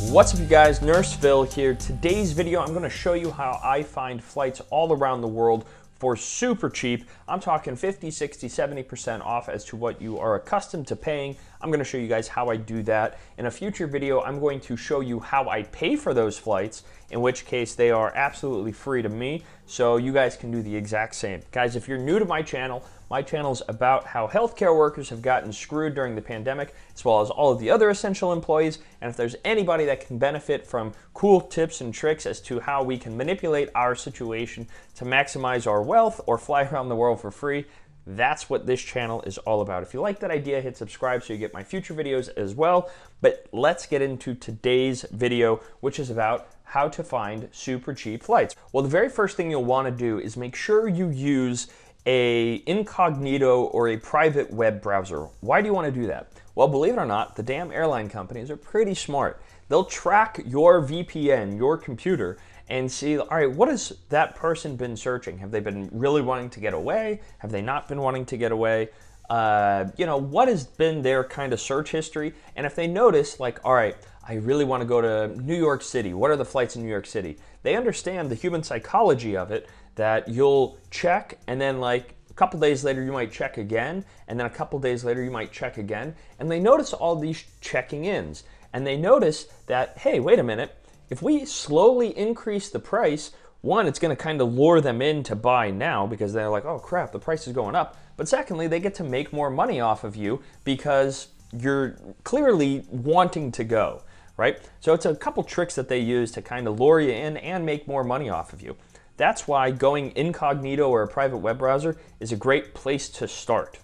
What's up you guys, Nurse Phil here. Today's video I'm going to show you how I find flights all around the world for super cheap. I'm talking 50, 60, 70% off as to what you are accustomed to paying. I'm going to show you guys how I do that. In a future video, I'm going to show you how I pay for those flights, in which case they are absolutely free to me, so you guys can do the exact same. Guys, if you're new to my channel is about how healthcare workers have gotten screwed during the pandemic, as well as all of the other essential employees, and if there's anybody that can benefit from cool tips and tricks as to how we can manipulate our situation to maximize our wealth or fly around the world for free, that's what this channel is all about. If you like that idea, hit subscribe so you get my future videos as well. But let's get into today's video, which is about how to find super cheap flights. Well, the very first thing you'll want to do is make sure you use a incognito or a private web browser. Why do you want to do that? Well, believe it or not, the damn airline companies are pretty smart. They'll track your VPN, your computer, and see, all right, what has that person been searching? Have they been really wanting to get away? Have they not been wanting to get away? What has been their kind of search history? And if they notice, like, all right, I really want to go to New York City. What are the flights in New York City? They understand the human psychology of it, that you'll check, and then like a couple days later you might check again, and then a couple days later you might check again, and they notice all these checking ins, and they notice that, hey, wait a minute, if we slowly increase the price, one, it's going to kind of lure them in to buy now because they're like, oh crap, the price is going up. But secondly, they get to make more money off of you because you're clearly wanting to go, right? So it's a couple tricks that they use to kind of lure you in and make more money off of you. That's why going incognito or a private web browser is a great place to start.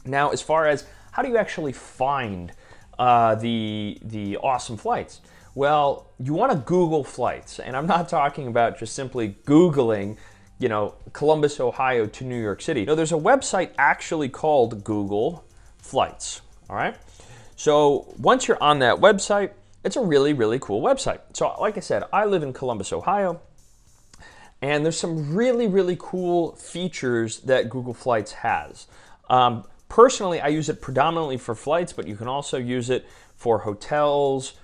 Now, as far as how do you actually find the awesome flights? Well, you want to Google flights, and I'm not talking about just simply Googling, Columbus, Ohio to New York City. No, there's a website actually called Google Flights, all right? So once you're on that website, it's a really, really cool website. So like I said, I live in Columbus, Ohio, and there's some really, really cool features that Google Flights has. Personally, I use it predominantly for flights, but you can also use it for hotels,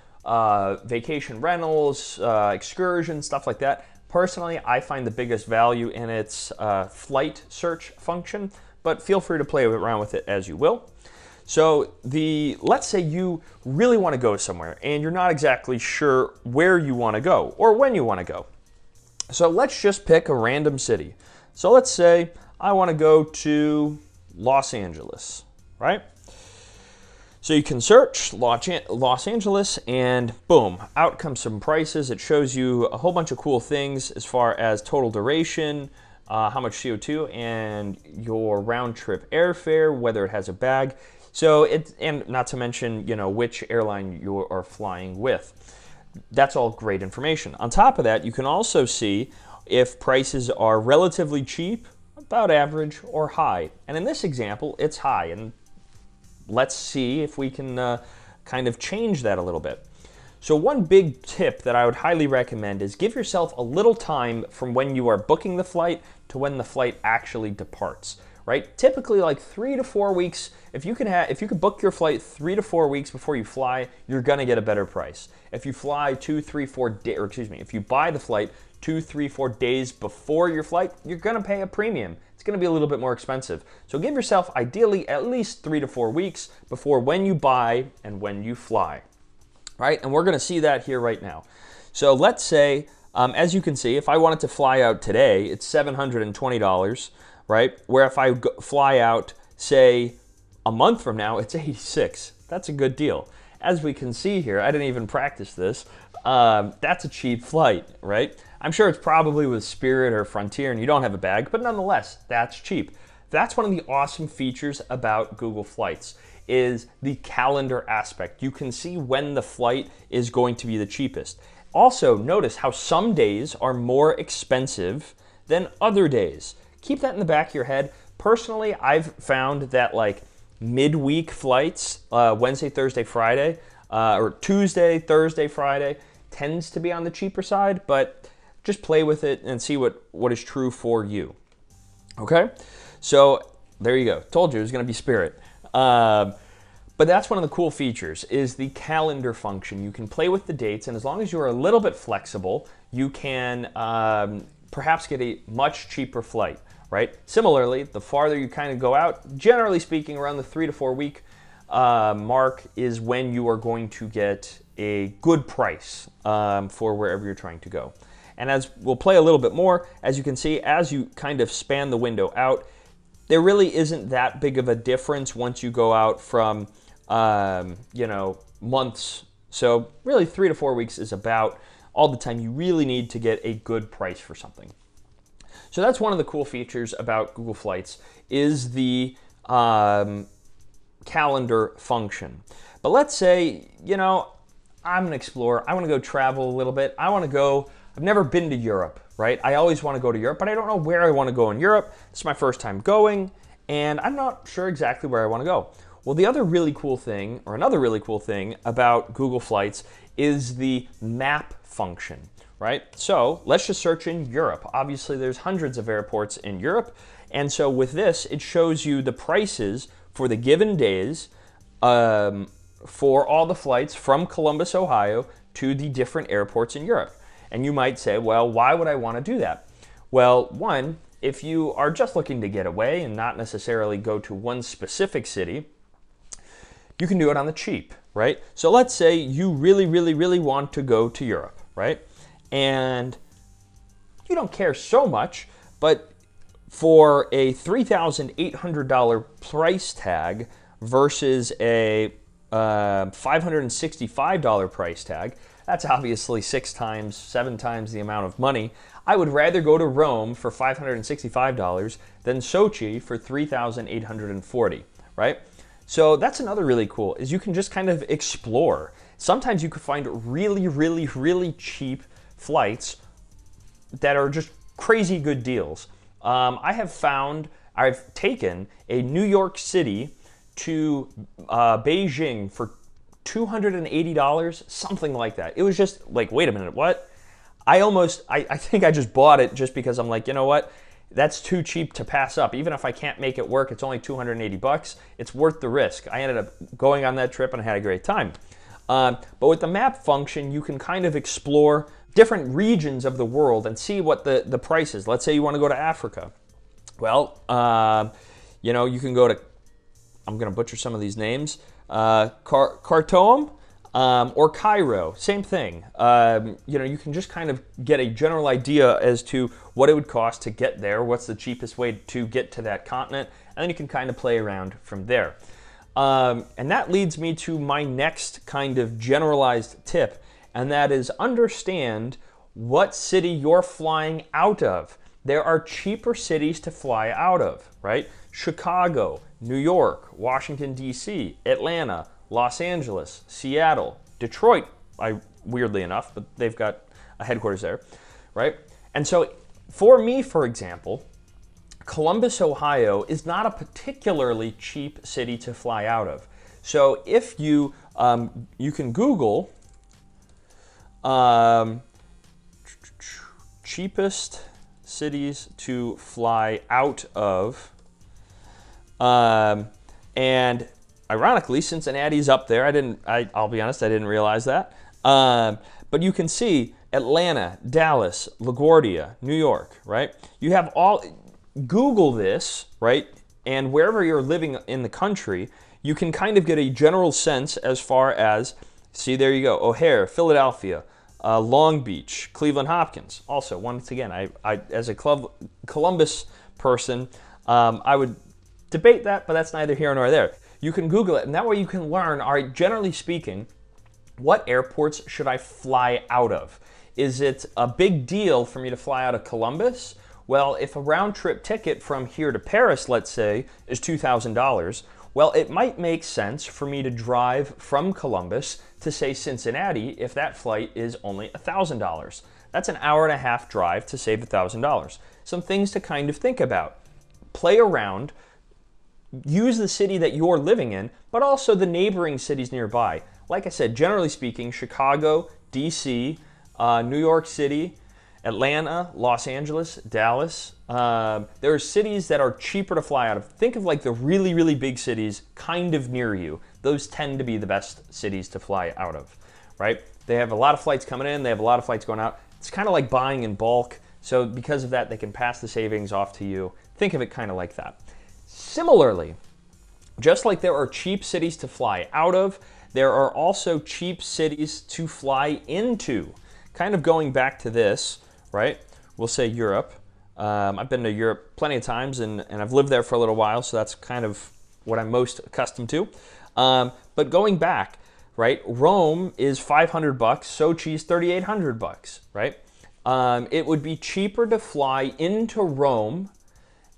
vacation rentals, excursions, stuff like that. Personally, I find the biggest value in its flight search function, but feel free to play around with it as you will. So let's say you really want to go somewhere and you're not exactly sure where you want to go or when you want to go. So let's just pick a random city. So let's say I want to go to Los Angeles, right? So you can search Los Angeles and boom, out comes some prices. It shows you a whole bunch of cool things as far as total duration, how much CO2, and your round trip airfare, whether it has a bag. So and not to mention, which airline you are flying with. That's all great information. On top of that, you can also see if prices are relatively cheap, about average, or high. And in this example, it's high. And let's see if we can kind of change that a little bit. So one big tip that I would highly recommend is give yourself a little time from when you are booking the flight to when the flight actually departs. Right? Typically like 3 to 4 weeks. If you can book your flight 3 to 4 weeks before you fly, you're gonna get a better price. If you fly if you buy the flight 2, 3, 4 days before your flight, you're gonna pay a premium. It's gonna be a little bit more expensive. So give yourself ideally at least 3 to 4 weeks before when you buy and when you fly. Right? And we're gonna see that here right now. So let's say, as you can see, if I wanted to fly out today, it's $720. Right? Where if I fly out, say, a month from now, it's $86. That's a good deal. As we can see here, I didn't even practice this. That's a cheap flight, right? I'm sure it's probably with Spirit or Frontier and you don't have a bag, but nonetheless, that's cheap. That's one of the awesome features about Google Flights is the calendar aspect. You can see when the flight is going to be the cheapest. Also, notice how some days are more expensive than other days. Keep that in the back of your head. Personally, I've found that like midweek flights, Wednesday, Thursday, Friday, or Tuesday, Thursday, Friday, tends to be on the cheaper side, but just play with it and see what is true for you. Okay? So there you go. Told you it was going to be Spirit. But But that's one of the cool features, is the calendar function. You can play with the dates, and as long as you're a little bit flexible, you can perhaps get a much cheaper flight, right? Similarly, the farther you kind of go out, generally speaking, around the 3 to 4 week mark is when you are going to get a good price for wherever you're trying to go. And as we'll play a little bit more, as you can see, as you kind of span the window out, there really isn't that big of a difference once you go out from, months. So really 3 to 4 weeks is about all the time you really need to get a good price for something. So that's one of the cool features about Google Flights, is the calendar function. But let's say, I'm an explorer. I want to go travel a little bit. I've never been to Europe, right? I always want to go to Europe, but I don't know where I want to go in Europe. This is my first time going, and I'm not sure exactly where I want to go. Well, another really cool thing about Google Flights is the map function, right? So let's just search in Europe. Obviously, there's hundreds of airports in Europe, and so with this, it shows you the prices for the given days for all the flights from Columbus, Ohio, to the different airports in Europe. And you might say, well, why would I want to do that? Well, one, if you are just looking to get away and not necessarily go to one specific city, you can do it on the cheap, right? So let's say you really, really, really want to go to Europe, right? And you don't care so much, but for a $3,800 price tag versus a $565 price tag, that's obviously 6 times, 7 times the amount of money. I would rather go to Rome for $565 than Sochi for $3,840, right? So that's another really cool, is you can just kind of explore. Sometimes you could find really, really, really cheap flights that are just crazy good deals. I've taken a New York City to Beijing for $280, something like that. It was just like, wait a minute, what? I think I just bought it just because I'm like, you know what? That's too cheap to pass up. Even if I can't make it work, it's only $280. It's worth the risk. I ended up going on that trip and I had a great time. But with the map function, you can kind of explore different regions of the world and see what the price is. Let's say you want to go to Africa. Well, you can go to, I'm going to butcher some of these names, Khartoum or Cairo, same thing. You can just kind of get a general idea as to what it would cost to get there, what's the cheapest way to get to that continent, and then you can kind of play around from there. And that leads me to my next kind of generalized tip, and that is understand what city you're flying out of. There are cheaper cities to fly out of, right? Chicago, New York, Washington, D.C., Atlanta, Los Angeles, Seattle, Detroit, weirdly enough, but they've got a headquarters there, right? And so for me, for example, Columbus, Ohio is not a particularly cheap city to fly out of. So if you can Google cheapest cities to fly out of, and ironically, Cincinnati's up there. I'll be honest, I didn't realize that. But you can see Atlanta, Dallas, LaGuardia, New York, right? You have Google this, right? And wherever you're living in the country, you can kind of get a general sense as far as, see, there you go, O'Hare, Philadelphia, Long Beach, Cleveland Hopkins. Also, once again, I as a Columbus person, I would debate that, but that's neither here nor there. You can Google it, and that way you can learn, all right, generally speaking, what airports should I fly out of? Is it a big deal for me to fly out of Columbus? Well, if a round trip ticket from here to Paris, let's say, is $2,000, well, it might make sense for me to drive from Columbus to, say, Cincinnati if that flight is only $1,000. That's an hour-and-a-half drive to save $1,000. Some things to kind of think about. Play around. Use the city that you're living in, but also the neighboring cities nearby. Like I said, generally speaking, Chicago, D.C., New York City, Atlanta, Los Angeles, Dallas. There are cities that are cheaper to fly out of. Think of like the really, really big cities kind of near you. those tend to be the best cities to fly out of, right? They have a lot of flights coming in, they have a lot of flights going out. It's kind of like buying in bulk. So because of that, they can pass the savings off to you. Think of it kind of like that. Similarly, just like there are cheap cities to fly out of, there are also cheap cities to fly into. Kind of going back to this, right? We'll say Europe. I've been to Europe plenty of times, and I've lived there for a little while, so that's kind of what I'm most accustomed to. But going back, right? Rome is $500, Sochi's $3,800, right? It would be cheaper to fly into Rome,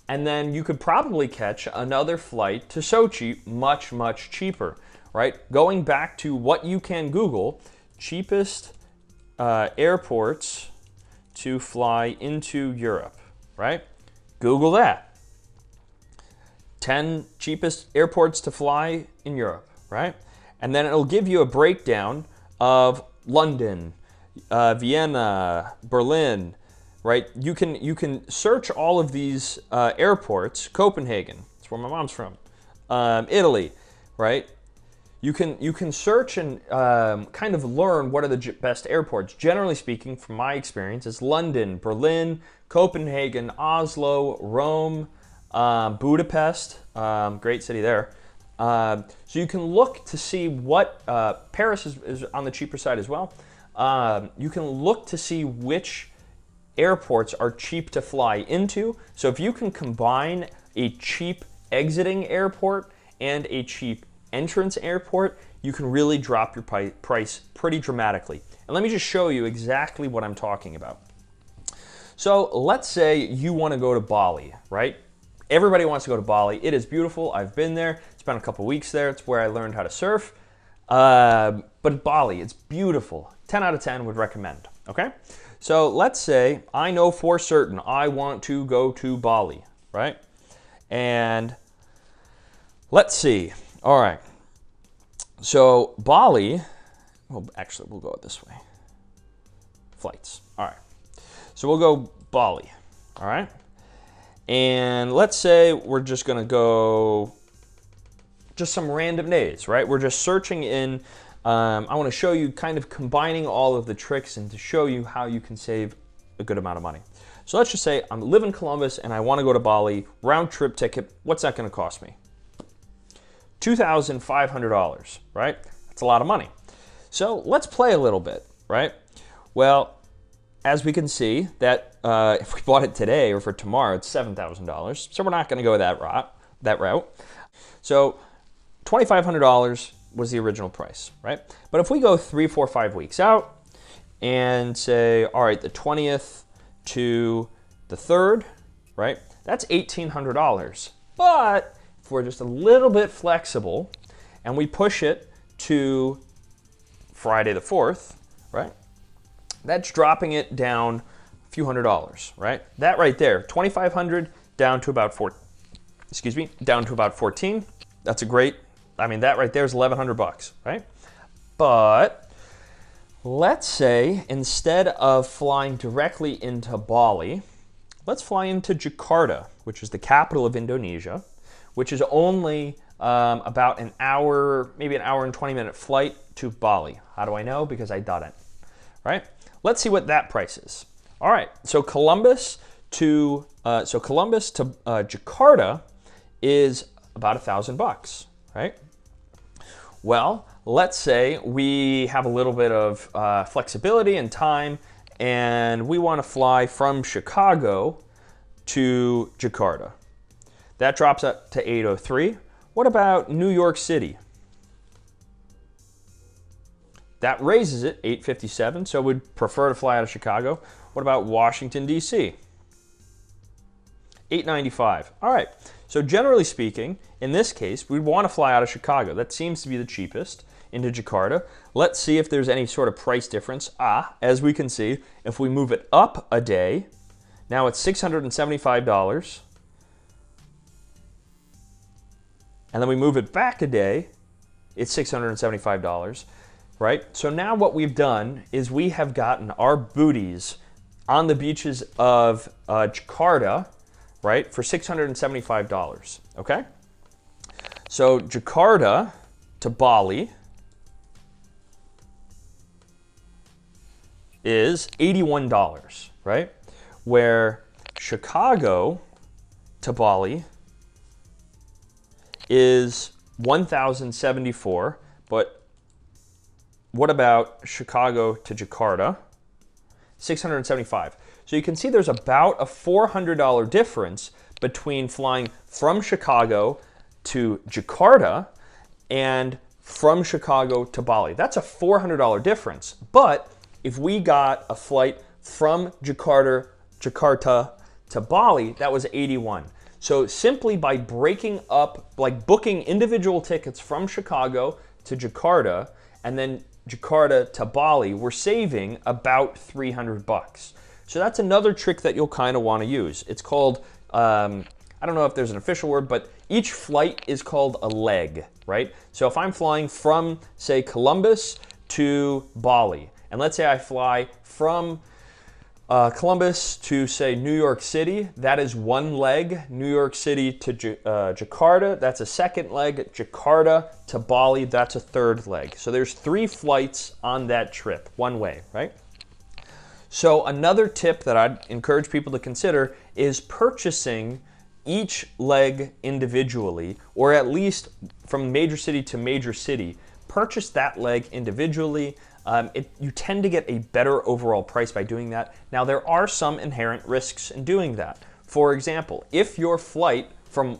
and then you could probably catch another flight to Sochi much, much cheaper, right? Going back to what you can Google, cheapest airports to fly into Europe, right? Google that. 10 cheapest airports to fly in Europe, right? And then it'll give you a breakdown of London, Vienna, Berlin, right? You can search all of these airports. Copenhagen, that's where my mom's from. Italy, right? You can search and kind of learn what are the best airports. Generally speaking, from my experience, it's London, Berlin, Copenhagen, Oslo, Rome, Budapest, great city there. So you can look to see what, Paris is on the cheaper side as well. You can look to see which airports are cheap to fly into. So if you can combine a cheap exiting airport and a cheap entrance airport, you can really drop your price pretty dramatically. And let me just show you exactly what I'm talking about. So let's say you want to go to Bali, right? Everybody wants to go to Bali. It is beautiful. I've been there. Spent a couple weeks there. It's where I learned how to surf. But Bali, it's beautiful. 10 out of 10 would recommend, okay? So let's say I know for certain I want to go to Bali, right? And let's see. All right. So Bali, well, actually, we'll go this way. Flights. All right. So we'll go Bali, all right? And let's say we're just going to go just some random days, right? We're just searching in. I want to show you kind of combining all of the tricks and to show you how you can save a good amount of money. So let's just say I live in Columbus and I want to go to Bali, round trip ticket. What's that going to cost me? $2,500, right? That's a lot of money. So let's play a little bit, right? Well, as we can see, that if we bought it today or for tomorrow, it's $7,000. So we're not going to go that route. So $2,500 was the original price, right? But if we go 3, 4, 5 weeks out and say, all right, the 20th to the 3rd, right? That's $1,800. But if we're just a little bit flexible and we push it to Friday the 4th, right? That's dropping it down a few $100s, right? That right there, $2,500 down to about down to about 14. That's a great, I mean, that right there is $1,100, right? But let's say instead of flying directly into Bali, let's fly into Jakarta, which is the capital of Indonesia, which is only about an hour, maybe an hour and 20-minute flight to Bali. How do I know? Because I done it, right? Let's see what that price is. All right, so Columbus to Jakarta is about $1,000, right? Well, let's say we have a little bit of flexibility and time, and we want to fly from Chicago to Jakarta. That drops up to $803. What about New York City? That raises it, $857, so we'd prefer to fly out of Chicago. What about Washington, D.C.? $895. All right, so generally speaking, in this case, we'd want to fly out of Chicago. That seems to be the cheapest into Jakarta. Let's see if there's any sort of price difference. As we can see, if we move it up a day, now it's $675. And then we move it back a day, it's $675. Right? So now what we've done is we have gotten our booties on the beaches of Jakarta, right, for $675, okay? So Jakarta to Bali is $81, right? Where Chicago to Bali is $1,074, but what about Chicago to Jakarta? $675. So you can see there's about a $400 difference between flying from Chicago to Jakarta and from Chicago to Bali. That's a $400 difference. But if we got a flight from Jakarta to Bali, that was 81. So simply by breaking up, like booking individual tickets from Chicago to Jakarta and then Jakarta to Bali, we're saving about $300. So that's another trick that you'll kind of want to use. It's called, I don't know if there's an official word, but each flight is called a leg, right? So if I'm flying from, say, Columbus to Bali, and let's say I fly from Columbus to, say, New York City, that is one leg. New York City to Jakarta, that's a second leg. Jakarta to Bali, that's a third leg. So there's 3 flights on that trip, one way, right? So another tip that I'd encourage people to consider is purchasing each leg individually, or at least from major city to major city. Purchase that leg individually. You tend to get a better overall price by doing that. Now, there are some inherent risks in doing that. For example, if your flight from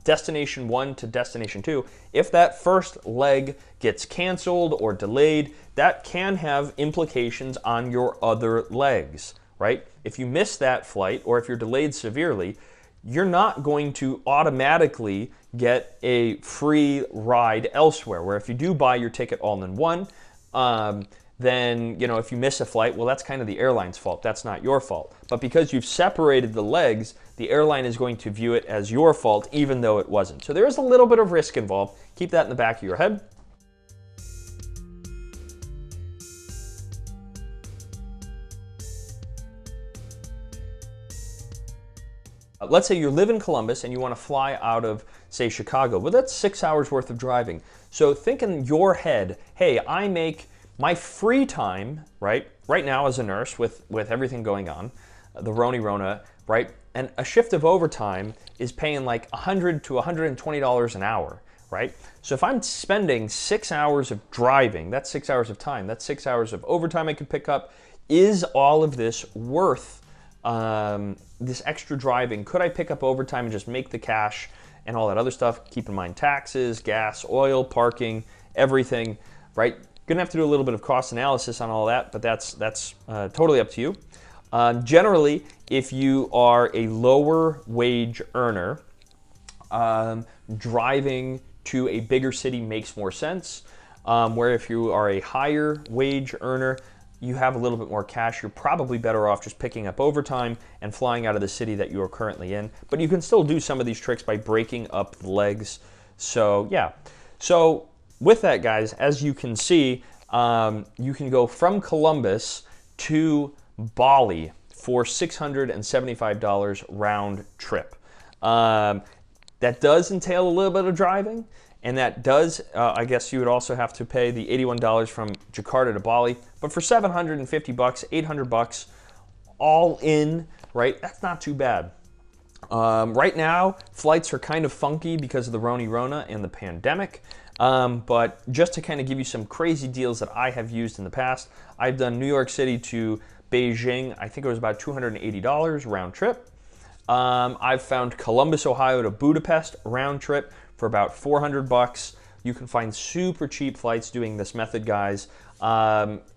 destination 1 to destination 2, if that first leg gets canceled or delayed, that can have implications on your other legs, right? If you miss that flight or if you're delayed severely, you're not going to automatically get a free ride elsewhere, where if you do buy your ticket all in one, then, if you miss a flight, well, that's kind of the airline's fault. That's not your fault. But because you've separated the legs, the airline is going to view it as your fault, even though it wasn't. So there is a little bit of risk involved. Keep that in the back of your head. Let's say you live in Columbus and you want to fly out of, say, Chicago. Well, that's 6 hours worth of driving. So think in your head, hey, I make my free time, right now as a nurse with everything going on, the Rona, right? And a shift of overtime is paying like $100 to $120 an hour, right? So if I'm spending 6 hours of driving, that's 6 hours of time, that's 6 hours of overtime I could pick up. Is all of this worth this extra driving? Could I pick up overtime and just make the cash and all that other stuff? Keep in mind taxes, gas, oil, parking, everything, right? Gonna have to do a little bit of cost analysis on all that, but that's totally up to you. Generally, if you are a lower wage earner, driving to a bigger city makes more sense. Where if you are a higher wage earner, you have a little bit more cash, you're probably better off just picking up overtime and flying out of the city that you are currently in. But you can still do some of these tricks by breaking up the legs. So yeah. So with that, guys, as you can see, you can go from Columbus to Bali for $675 round trip. That does entail a little bit of driving. And that does, I guess you would also have to pay the $81 from Jakarta to Bali. But for $750, $800, all in, right? That's not too bad. Right now, flights are kind of funky because of the Rona and the pandemic. But just to kind of give you some crazy deals that I have used in the past, I've done New York City to Beijing. I think it was about $280 round trip. I've found Columbus, Ohio to Budapest round trip for about $400. You can find super cheap flights doing this method, guys.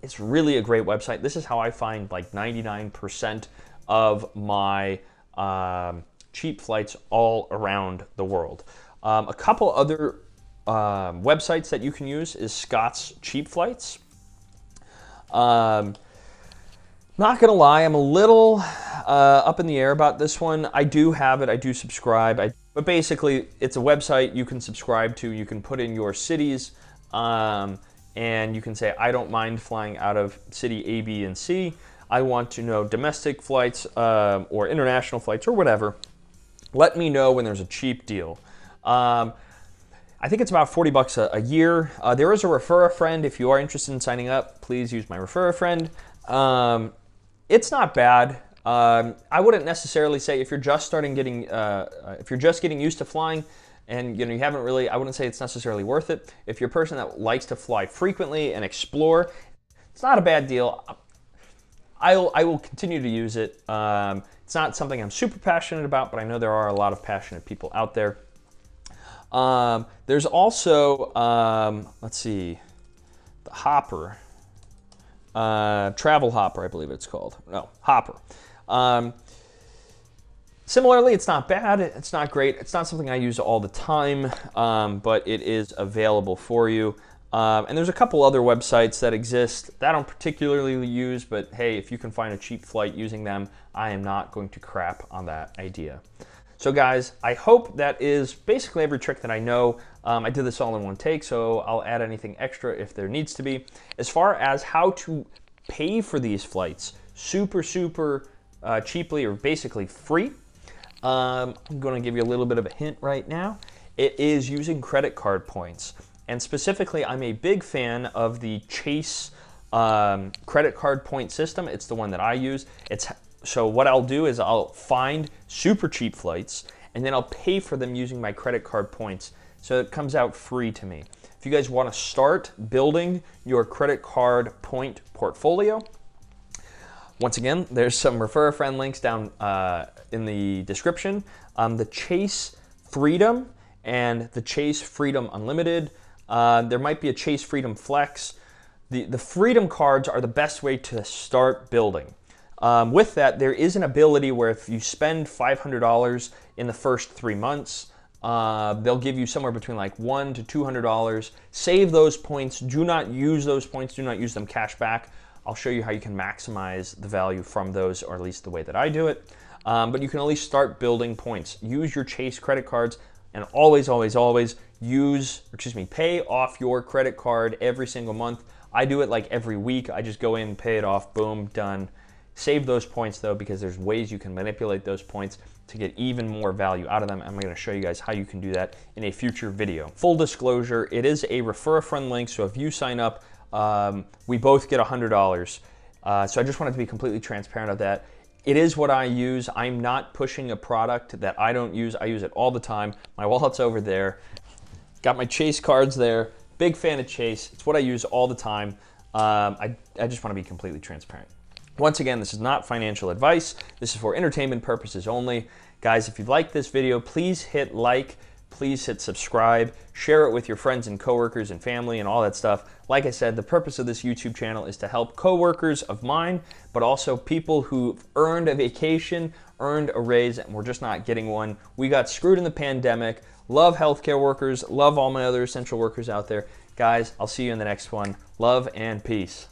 It's really a great website. This is how I find like 99% of my cheap flights all around the world. A couple other websites that you can use is Scott's Cheap Flights. Not gonna lie, I'm a little up in the air about this one. I do have it, I do subscribe. But basically, it's a website you can subscribe to. You can put in your cities, and you can say, I don't mind flying out of city A, B, and C. I want to know domestic flights or international flights or whatever. Let me know when there's a cheap deal. I I think it's about 40 bucks a year. There is a refer a friend. If you are interested in signing up, please use my refer a friend. It's not bad. I wouldn't necessarily say if you're just if you're just getting used to flying and you haven't really, I wouldn't say it's necessarily worth it. If you're a person that likes to fly frequently and explore, it's not a bad deal. I will continue to use it. It's not something I'm super passionate about, but I know there are a lot of passionate people out there. There's also, let's see, the Hopper, Travel Hopper, I believe it's called. No, Hopper. Similarly, it's not bad. It's not great. It's not something I use all the time, but it is available for you. And there's a couple other websites that exist that I don't particularly use, but hey, if you can find a cheap flight using them, I am not going to crap on that idea. So guys, I hope that is basically every trick that I know. I did this all in one take, so I'll add anything extra if there needs to be. As far as how to pay for these flights, super cheaply or basically free, I'm going to give you a little bit of a hint right now. It is using credit card points. And specifically, I'm a big fan of the Chase credit card point system. It's the one that I use. So what I'll do is I'll find super cheap flights and then I'll pay for them using my credit card points. So it comes out free to me. If you guys want to start building your credit card point portfolio, once again, there's some refer a friend links down in the description. The Chase Freedom and the Chase Freedom Unlimited. There might be a Chase Freedom Flex. The Freedom cards are the best way to start building. With that, there is an ability where if you spend $500 in the first 3 months, they'll give you somewhere between like $100 to $200. Save those points. Do not use those points. Do not use them cash back. I'll show you how you can maximize the value from those, or at least the way that I do it. But you can at least start building points. Use your Chase credit cards, and always pay off your credit card every single month. I do it like every week. I just go in, pay it off, boom, done. Save those points though, because there's ways you can manipulate those points to get even more value out of them. I'm going to show you guys how you can do that in a future video. Full disclosure, it is a refer a friend link, so if you sign up, we both get $100. So I just wanted to be completely transparent of that. It is what I use. I'm not pushing a product that I don't use. I use it all the time. My wallet's over there. Got my Chase cards there. Big fan of Chase. It's what I use all the time. I just want to be completely transparent. Once again, this is not financial advice. This is for entertainment purposes only. Guys, if you like this video, please hit like, please hit subscribe, share it with your friends and coworkers and family and all that stuff. Like I said, the purpose of this YouTube channel is to help coworkers of mine, but also people who've earned a vacation, earned a raise, and we're just not getting one. We got screwed in the pandemic. Love healthcare workers, love all my other essential workers out there. Guys, I'll see you in the next one. Love and peace.